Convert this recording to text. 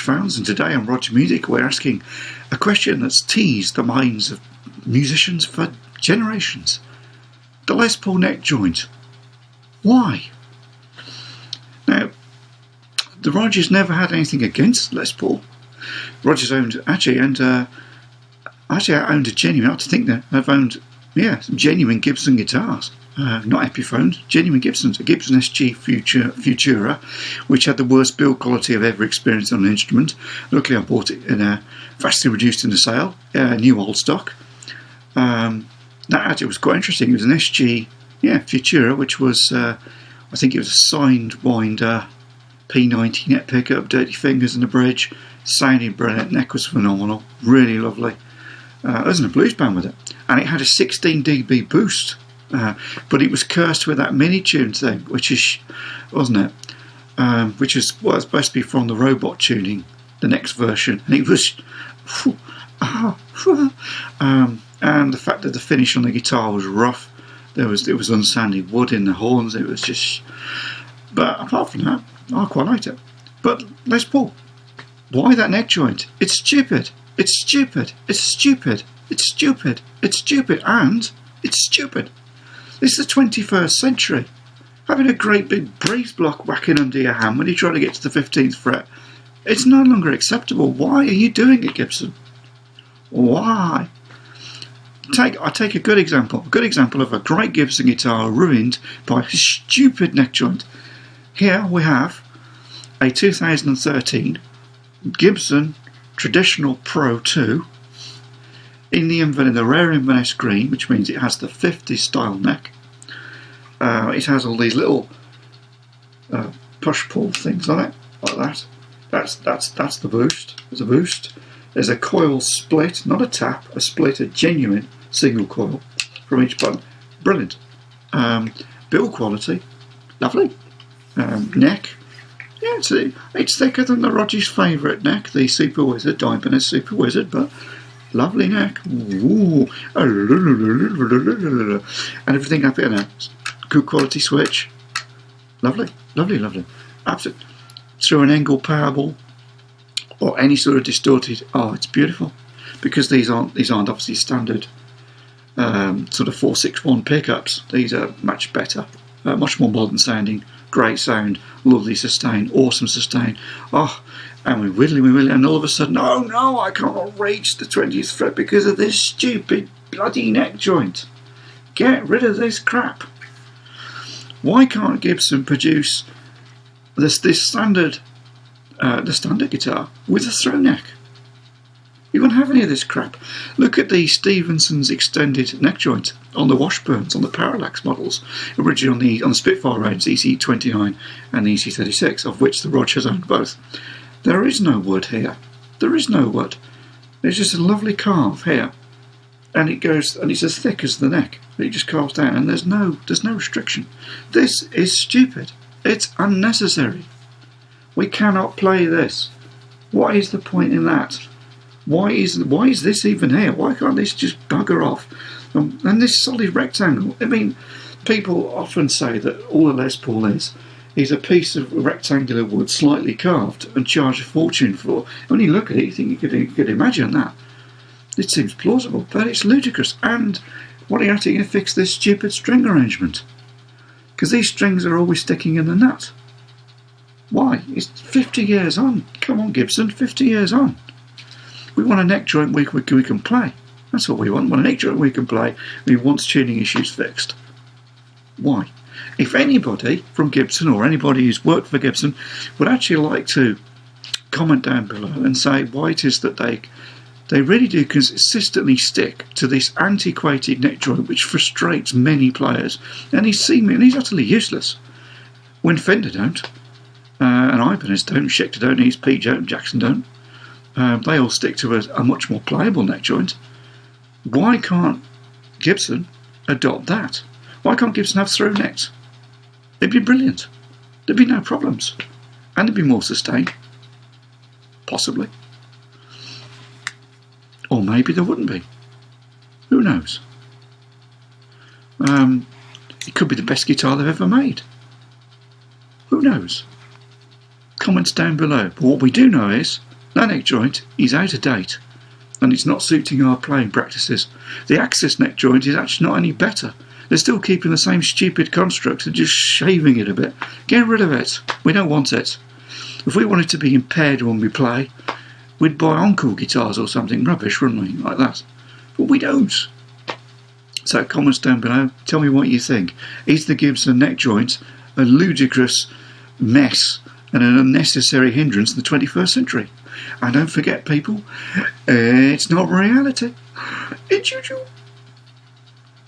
fans, and today on Roger Music we're asking a question that's teased the minds of musicians for generations. The Les Paul neck joint. Why? Now, the Rogers never had anything against Les Paul. Rogers owned owned a genuine. I have to think that I've owned some genuine Gibson guitars. Not Epiphones, genuine Gibsons. A Gibson SG Futura, which had the worst build quality I've ever experienced on an instrument. Luckily I bought it in a vastly reduced in the sale, new old stock. That actually was quite interesting. It was an SG Futura, which was, I think it was a signed winder, P90 net pickup, dirty fingers and a bridge. Sounded brilliant, neck was phenomenal, really lovely. I was in a blues band with it, and it had a 16 dB boost. But it was cursed with that mini tune thing, which is, wasn't it? Which is was supposed to be from the robot tuning, the next version, and it was, and the fact that the finish on the guitar was rough. It was unsanded wood in the horns. It was just, but apart from that, I quite liked it. But Les Paul, why that neck joint? It's stupid. It's stupid. It's stupid. It's stupid. It's stupid. And it's stupid. It's the 21st century. Having a great big breeze block whacking under your hand when you're trying to get to the 15th fret, it's no longer acceptable. Why are you doing it, Gibson? Why? I take a good example of a great Gibson guitar ruined by a stupid neck joint. Here we have a 2013 Gibson Traditional Pro 2 in the rare Inverness green, which means it has the 50s style neck. It has all these little push-pull things on it, like that. That's the boost. There's a boost. There's a coil split, not a tap, a split, a genuine single coil from each button. Brilliant. Build quality, lovely. Neck, it's thicker than the Rogers' favourite neck, the Super Wizard, Ibanez Super Wizard, but lovely neck. Ooh. And everything up in a good quality switch. Lovely, lovely, lovely. Absolutely. Through an Engel Powerball or any sort of distorted. Oh, it's beautiful, because these aren't obviously standard sort of 461 pickups. These are much better, much more modern sounding. Great sound, lovely sustain, awesome sustain. Oh, and we whittling, and all of a sudden, oh no, I can't reach the 20th fret because of this stupid bloody neck joint. Get rid of this crap. Why can't Gibson produce this standard, the standard guitar with a throw neck? You won't have any of this crap. Look at the Stevenson's extended neck joint on the Washburns, on the Parallax models, originally on the Spitfire range, the EC29 and the EC36, of which the Rog has owned both. There is no wood here. There is no wood. There's just a lovely carve here, and it goes, and it's as thick as the neck. It just carves down, and there's no restriction. This is stupid. It's unnecessary. We cannot play this. What is the point in that? Why is this even here? Why can't this just bugger off? And this solid rectangle. I mean, people often say that all a Les Paul is a piece of rectangular wood slightly carved and charge a fortune for. When you look at it, you think you could imagine that. It seems plausible, but it's ludicrous. And what are you actually going to fix this stupid string arrangement? Because these strings are always sticking in the nut. Why? It's 50 years on. Come on, Gibson, 50 years on. We want a neck joint we can play. That's what we want. We want a neck joint we can play. We want tuning issues fixed. Why? If anybody from Gibson or anybody who's worked for Gibson would actually like to comment down below and say why it is that they really do consistently stick to this antiquated neck joint which frustrates many players, and he's utterly useless. When Fender don't, and Ibanez don't, Schecter don't, East Pete don't, Jackson don't. They all stick to a much more playable neck joint. Why can't Gibson adopt that? Why can't Gibson have throw necks? It'd be brilliant. There'd be no problems. And there'd be more sustain. Possibly. Or maybe there wouldn't be. Who knows? It could be the best guitar they've ever made. Who knows? Comments down below. But what we do know is That neck joint is out of date, and it's not suiting our playing practices. The Axis neck joint is actually not any better. They're still keeping the same stupid construct, they're just shaving it a bit. Get rid of it. We don't want it. If we wanted to be impaired when we play, we'd buy encore guitars or something rubbish, wouldn't we? Like that. But we don't. So comments down below, tell me what you think. Is the Gibson neck joint a ludicrous mess and an unnecessary hindrance in the 21st century? And don't forget, people, it's not reality. It's YouTube.